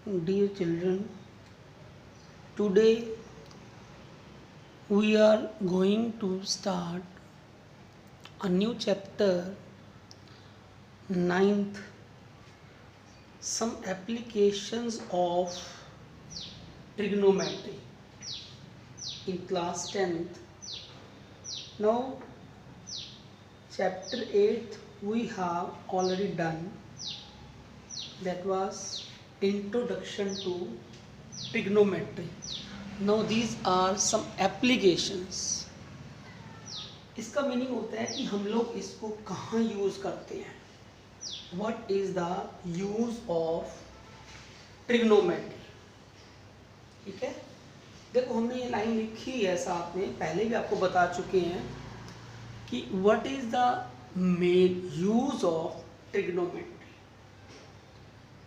Dear children, today we are going to start a new chapter, ninth, some applications of trigonometry in class 10th. Now, chapter 8 we have already done, that was introduction to trigonometry. Now these are some applications. इसका meaning होता है कि हम लोग इसको कहाँ use करते हैं. What is the use of trigonometry? ठीक है, देखो हमने ये लाइन लिखी है साथ में, पहले भी आपको बता चुके हैं कि what is the main use of trigonometry.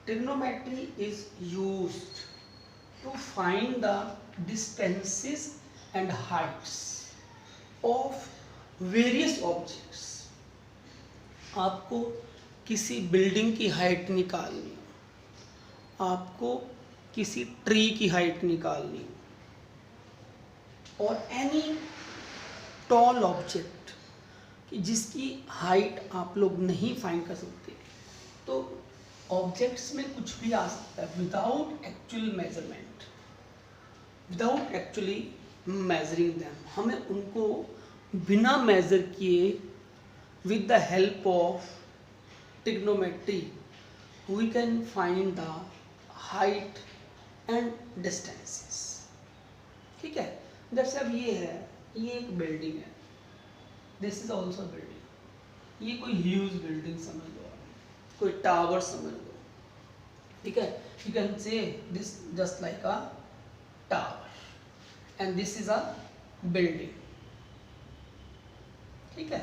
Trigonometry is used to find the distances and heights of various objects. आपको किसी बिल्डिंग की हाइट निकालनी हो, आपको किसी ट्री की हाइट निकालनी हो, और एनी टॉल ऑब्जेक्ट कि जिसकी हाइट आप लोग नहीं फाइंड कर सकते, तो ऑब्जेक्ट्स में कुछ भी आ सकता है without actual measurement, without actually measuring them. हमें उनको बिना मेजर किए with the help of trigonometry we can find the height and distances. ठीक है, जैसे अब ये है, ये एक बिल्डिंग है, दिस इज ऑल्सो बिल्डिंग, ये कोई ह्यूज बिल्डिंग समझ लो, कोई टावर समझ लो. ठीक है, you can say this just like a tower and this is a building. ठीक है,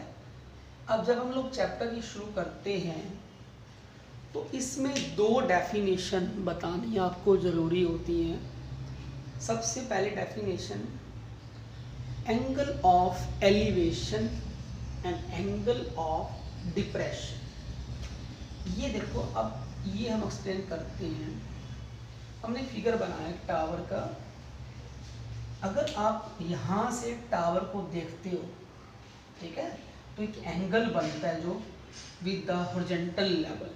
अब जब हम लोग चैप्टर की शुरू करते हैं तो इसमें दो डेफिनेशन बतानी आपको ज़रूरी होती हैं. सबसे पहले definition, angle of elevation and angle of depression. ये देखो, अब ये हम एक्सप्लेन करते हैं. हमने फिगर बनाया एक टावर का. अगर आप यहाँ से टावर को देखते हो, ठीक है, तो एक एंगल बनता है जो विद द हॉरिजॉन्टल लेवल.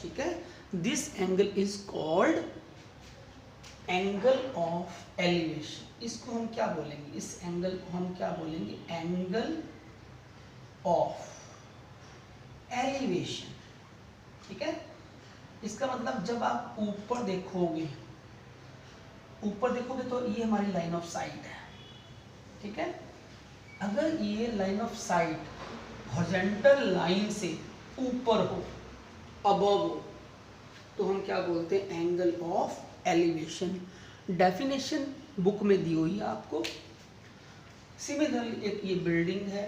ठीक है, this angle is called angle of elevation. इसको हम क्या बोलेंगे, इस एंगल को हम क्या बोलेंगे, एंगल ऑफ एलिवेशन. ठीक है, इसका मतलब जब आप ऊपर देखोगे तो ये हमारी लाइन ऑफ साइट है. ठीक है, अगर ये line of site horizontal line से ऊपर हो, अबव हो, तो हम क्या बोलते हैं, angle of elevation. Definition book में दी हुई है आपको. सिमिलरली एक ये बिल्डिंग है,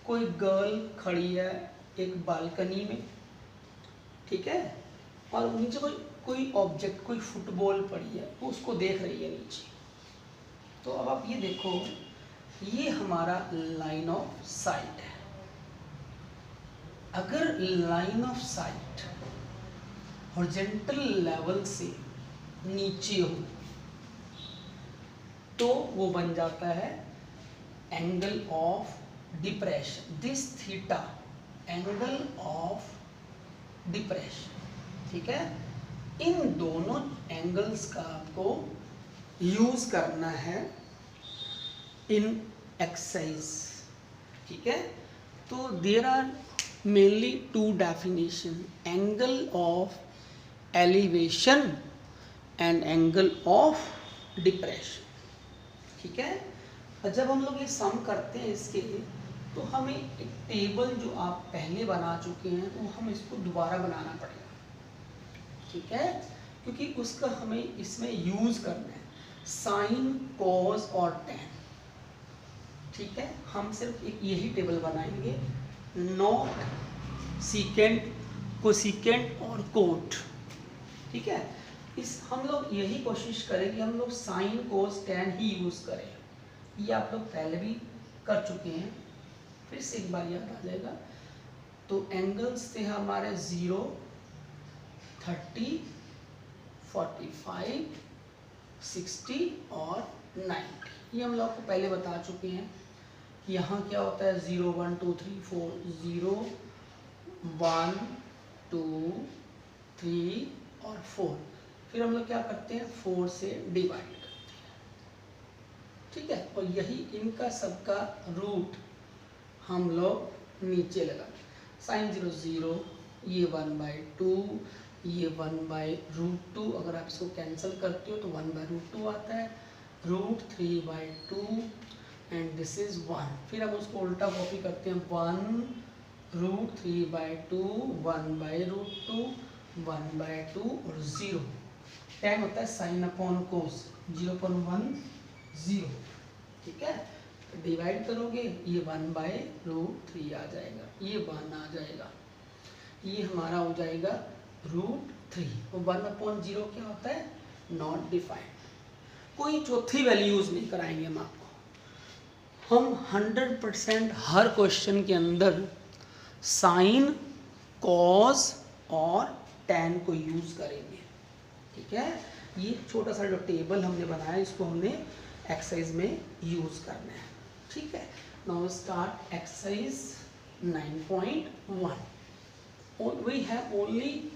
कोई गर्ल खड़ी है एक बालकनी में. ठीक है, और नीचे कोई ऑब्जेक्ट, कोई फुटबॉल पड़ी है, वो उसको देख रही है नीचे. तो अब आप ये देखो, ये हमारा लाइन ऑफ साइट है. अगर line of site horizontal level से नीचे हो तो वो बन जाता है angle of depression. This theta angle of depression. ठीक है, इन दोनों एंगल्स का आपको यूज करना है इन एक्सरसाइज. ठीक है, तो there are mainly two definition, angle of elevation and angle of depression. ठीक है, और जब हम लोग ये सम करते हैं इसके, तो हमें एक टेबल जो आप पहले बना चुके हैं, तो हम इसको दोबारा बनाना पड़ेगा. ठीक है, क्योंकि उसका हमें इसमें यूज करना है साइन, कॉस और टेन. ठीक है, हम सिर्फ एक यही टेबल बनाएंगे, नॉट, सीकेंट, कोसीकेंट और कोट. ठीक है, इस हम लोग यही कोशिश करें कि हम लोग साइन, कॉस, टेन ही यूज करें. ये आप लोग पहले भी कर चुके हैं, फिर से एक बार याद आ जाएगा. तो एंगल्स थे हमारे 0, 30 45, 60 और 90। ये हम लोग को पहले बता चुके हैं। यहाँ क्या होता है 0 1 2 3 4, 0 1 2 3 और 4। फिर हम लोग क्या करते हैं 4 से डिवाइड करते हैं, ठीक है। और यही इनका सबका रूट हम लोग नीचे लगा sin 0 0, ये 1/2, ये 1/√2। अगर आप इसको कैंसिल करते हो तो 1/√2 आता है, √3/2 एंड दिस इज 1। फिर हम उसको उल्टा कॉपी करते हैं 1√3/2, 1/√2, 1/2 और 0। tan होता है sin अपॉन cos, 0.1 0, ठीक है। डिवाइड करोगे ये 1/√3 आ जाएगा, ये 1 आ जाएगा, ये हमारा हो जाएगा √3। और 1/0 क्या होता है नॉट डिफाइंड। कोई चौथी वैल्यू यूज नहीं कराएंगे हम आपको। हम 100% हर क्वेश्चन के अंदर साइन, कॉस और tan को यूज करेंगे, ठीक है। ये छोटा सा जो टेबल हमने बनाया इसको हमने एक्सरसाइज में यूज करना है, ठीक है। Now start exercise 9.1। We have only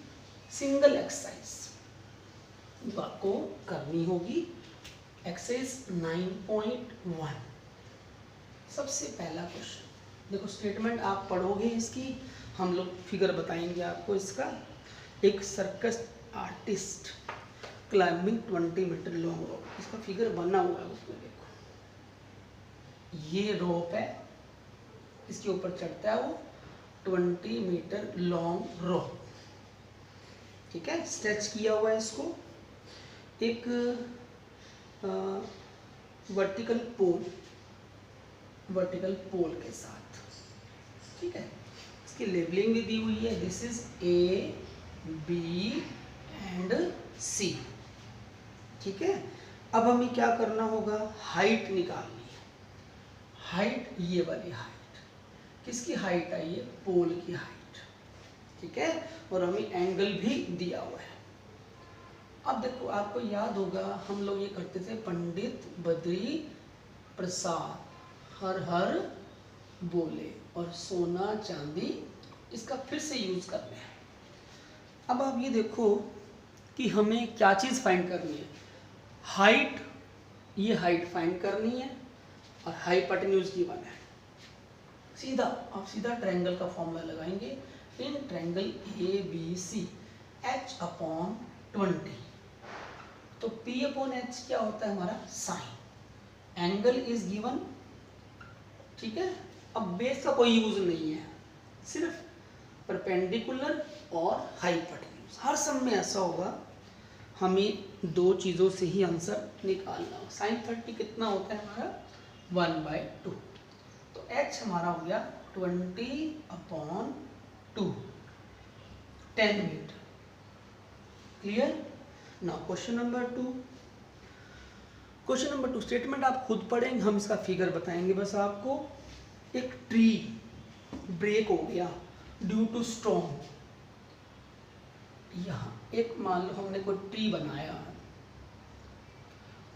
single exercise जो आपको करनी होगी। एक्सरसाइज 9.1। सबसे पहला क्वेश्चन देखो, स्टेटमेंट आप पढ़ोगे इसकी, हम लोग फिगर बताएंगे आपको इसका। एक circus artist climbing 20 metre long rope, इसका फिगर बना हुआ है उसमें। देखो ये रोप है, इसके ऊपर चढ़ता है वो 20 मीटर लॉन्ग रोप, ठीक है। स्ट्रेच किया हुआ है इसको एक वर्टिकल पोल के साथ, ठीक है। इसकी लेबलिंग भी दी हुई है, this is A, B and C, ठीक है। अब हमें क्या करना होगा, हाइट निकालनी है। हाइट ये वाली हाइट, किसकी हाइट है ये पोल की हाइट, ठीक है। और हमें एंगल भी दिया हुआ है। अब देखो आपको याद होगा हम लोग ये करते थे, पंडित बद्री प्रसाद हर हर बोले, और सोना चांदी इसका फिर से यूज करते हैं। अब आप ये देखो कि हमें क्या चीज़ फाइंड करनी है, हाइट, ये हाइट फाइंड करनी है और हाइपोटेन्यूज गिवन है। सीधा आप सीधा ट्रायंगल का फॉर्मूला लगाएंगे, इन ट्रायंगल ABC H/20। तो P/H क्या होता है हमारा साइन, एंगल इज गिवन, ठीक है। अब बेस का कोई यूज नहीं है, सिर्फ परपेंडिकुलर और हाइपोटेन्यूज। हर सम में ऐसा होगा, हमें दो चीज़ों से ही आंसर निकालना हो। sin 30 कितना होता है हमारा 1/2, तो h हमारा हो गया 20/2, 10 metre. Clear. Now question number 2। Question number 2 statement आप खुद पढ़ेंगे, हम इसका फिगर बताएंगे बस आपको। एक ट्री ब्रेक हो गया ड्यू टू स्टॉर्म। यहाँ एक मान लो हमने कोई ट्री बनाया,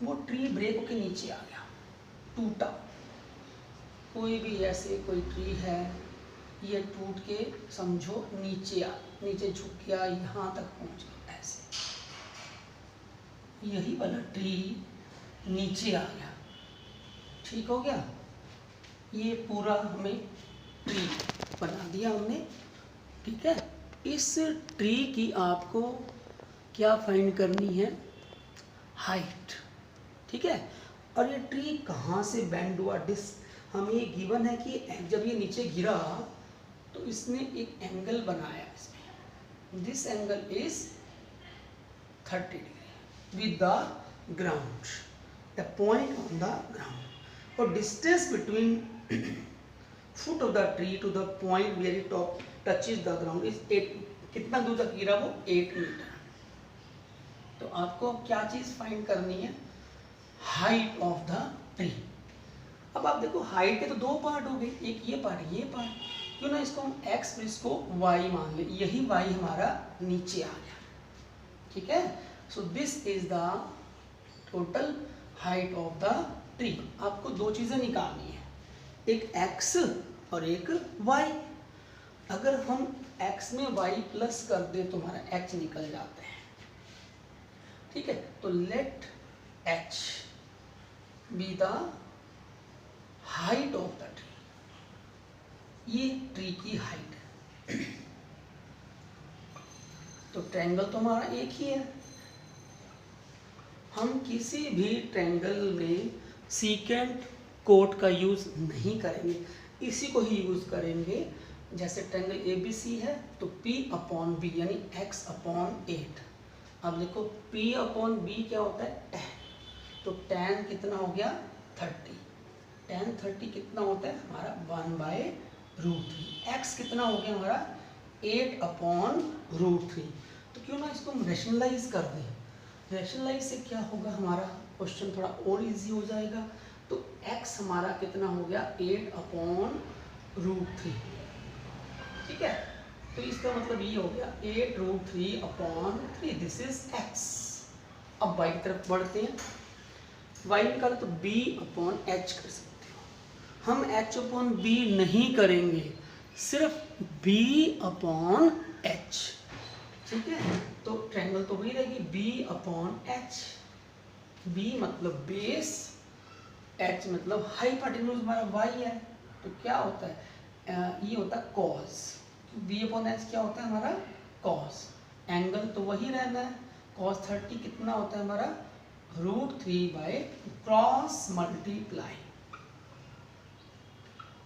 वो ट्री ब्रेक होके नीचे आ गया, टूटा। कोई भी ऐसे कोई ट्री है, ये टूट के समझो नीचे झुक गया, यहाँ तक पहुँच गया ऐसे। यही वाला ट्री नीचे आ गया, ठीक हो गया। ये पूरा हमें ट्री बना दिया हमने, ठीक है। इस ट्री की आपको क्या फाइंड करनी है, हाइट, ठीक है। और ये ट्री कहाँ से बेंड हुआ, हमें ये गिवन है कि जब ये नीचे गिरा तो इसने एक एंगल बनाया इसमें, this angle is 30 degree with the ground, the point on the ground. और distance between foot of the tree to the point where it top touches the ground is 8। कितना दूर तक गिरा वो 8 मीटर। तो आपको क्या चीज फाइंड करनी है, हाइट ऑफ द ट्री। अब आप देखो हाइट के तो दो पार्ट हो गए, एक ये पार्ट, ये पार्ट, क्यों ना इसको हम x फिर इसको y मान ले। यही y हमारा नीचे आ गया, ठीक है। So this is the total height of the tree. आपको दो चीजें निकालनी है, एक x और एक y। अगर हम x में y प्लस कर दे तो हमारा h निकल जाता है, ठीक है। तो let h be the height of the tree, ये ट्री की हाइट है। तो ट्रायंगल तो हमारा एक ही है, हम किसी भी ट्रायंगल में सीकेंट कोट का यूज नहीं करेंगे, इसी को ही यूज करेंगे। जैसे ट्रायंगल ABC है तो P/B यानी x/8। अब देखो P/B क्या होता है, tan। तो tan कितना हो गया 30, tan 30 कितना होता है हमारा 1/√3। x कितना हो गया हमारा 8/√3। तो क्यों ना इसको हम रेशनलाइज कर दें, रेशनलाइज से क्या होगा, हमारा क्वेश्चन थोड़ा और इजी हो जाएगा। तो x हमारा कितना हो गया 8/√3, ठीक है। तो इसका मतलब ये हो गया 8√3/3, दिस इज x। अब y की तरफ बढ़ते हैं, y निकालो तो B/H कर सकते हो। हम H/B नहीं करेंगे, सिर्फ B/H, ठीक है। तो ट्रायंगल तो वही रहेगी B/H। B मतलब बेस, H मतलब हाइपोटेन्यूज हमारा y है। तो क्या होता है, ये होता है cos। B/H क्या होता है हमारा cos। एंगल तो वही रहना है, cos 30 कितना होता है हमारा √3 क्रॉस मल्टीप्लाई।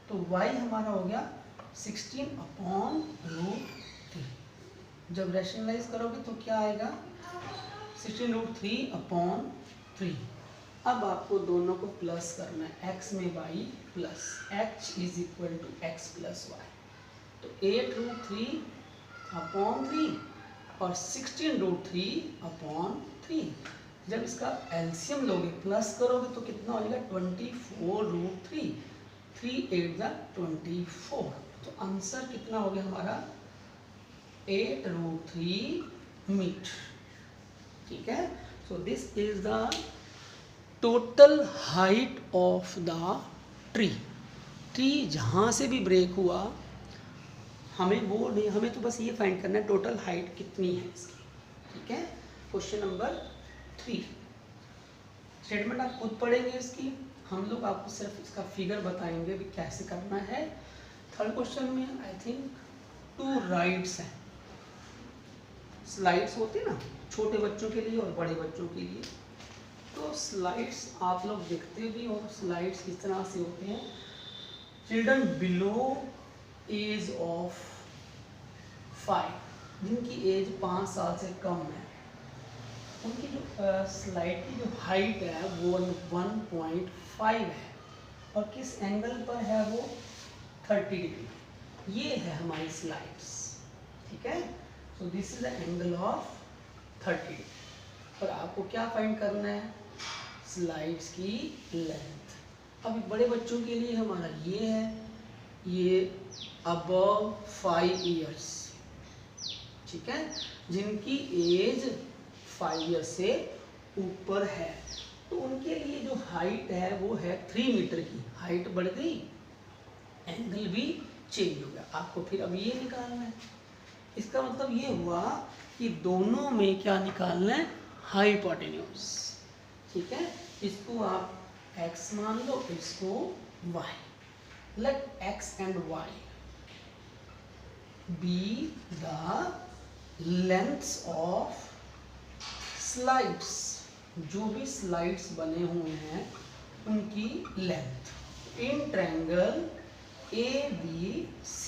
तो y हमारा हो गया 16/√3। जब रैशनलाइज करोगे तो क्या आएगा 16√3/3। अब आपको दोनों को प्लस करना है, x में y plus h is equal to x plus y। तो 8√3/3 और 16√3/3। जब इसका एलसीएम लोगे प्लस करोगे तो कितना हो जाएगा 24√3। 3 8 24। तो आंसर कितना हो गया हमारा 8√3 मीटर, ठीक है। So this is the total height of the tree. Tree जहाँ से भी ब्रेक हुआ, हमें वो नहीं, हमें तो बस ये फाइंड करना है टोटल हाइट कितनी है इसकी, ठीक है। क्वेश्चन नंबर 3, स्टेटमेंट आप खुद पढ़ेंगे इसकी, हम लोग आपको सिर्फ इसका फिगर बताएंगे भी कैसे करना है। थर्ड क्वेश्चन में आई थिंक 2 राइड्स हैं, स्लाइड्स होते हैं ना छोटे बच्चों के लिए और बड़े बच्चों के लिए। तो स्लाइड्स आप लोग देखते भी हो, स्लाइड्स किस तरह से होते हैं। चिल्ड्रन बिलो एज ऑफ 5, जिनकी एज 5 साल से कम है, उनकी जो स्लाइड की जो हाइट है वो 1.5 है और किस एंगल पर है वो 30 डिग्री। ये है हमारी स्लाइड्स, ठीक है। So this is the angle of 30। और आपको क्या फाइंड करना है, स्लाइड्स की लेंथ। अब बड़े बच्चों के लिए हमारा ये है, ये अबव 5 इयर्स, ठीक है, जिनकी एज 5 ईयर्स से ऊपर है, तो उनके लिए जो हाइट है वो है 3 मीटर की। हाइट बढ़ गई, एंगल भी चेंज हो गया। आपको फिर अब ये निकालना है। इसका मतलब ये हुआ कि दोनों में क्या निकालना है, हाइपोटेन्यूज, ठीक है। इसको आप x मान लो, इसको y। Let x and y be the lengths of slides. जो भी स्लाइड्स बने हुए हैं उनकी लेंथ इन ट्रायंगल ABC।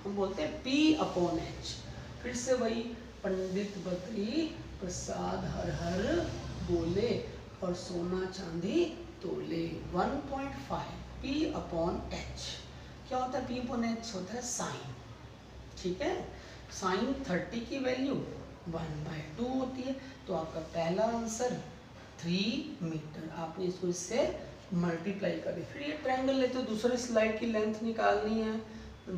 हम बोलते हैं P/H। फिर से वही पंडित बद्री प्रसाद हर हर बोले और सोना चांदी तोले। 1.5 P/H क्या होता है, P/H होता है साइन, ठीक है। साइन 30 की वैल्यू 1/2 होती है। तो आपका पहला आंसर 3 मीटर। आपने इसको इससे मल्टीप्लाई कर दिया। फिर ये ट्रायंगल लेते हो, दूसरे स्लाइड की लेंथ निकालनी है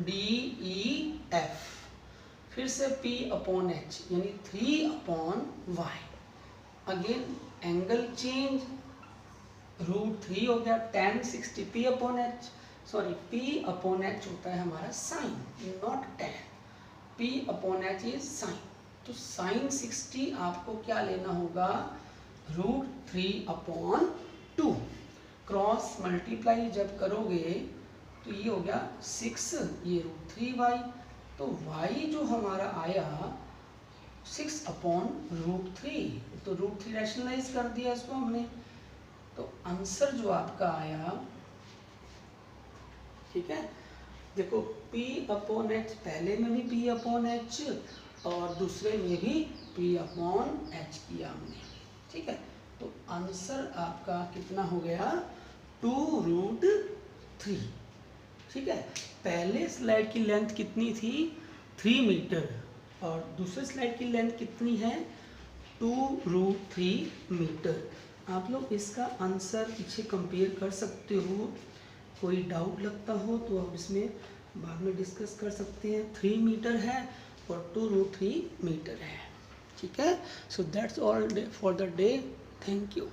DEF। फिर से P/H यानी 3/y। अगेन एंगल चेंज, √3 हो गया tan 60 P upon h, sorry P upon h होता है हमारा sine, not tan, P upon h is sine. तो साइन 60 आपको क्या लेना होगा, √3 अपॉन 2, क्रॉस मल्टीप्लाई जब करोगे तो ये हो गया 6, ये √3y, तो y जो हमारा आया 6 अपॉन √3, तो √3 रैशनलाइज कर दिया इसको हमने, तो आंसर जो आपका आया, ठीक है, देखो P अपॉन एच, पहले में भी P अपॉन एच और दूसरे में भी P अपॉन एच किया हमने, ठीक है। तो आंसर आपका कितना हो गया, 2√3, ठीक है। पहले स्लाइड की लेंथ कितनी थी, 3 मीटर, और दूसरे स्लाइड की लेंथ कितनी है, 2√3 मीटर। आप लोग इसका आंसर पीछे कंपेयर कर सकते हो, कोई डाउट लगता हो तो आप इसमें बाद में डिस्कस कर सकते हैं। 3 मीटर है और 2√3 मीटर है, ठीक है। So that's all for the day, thank you.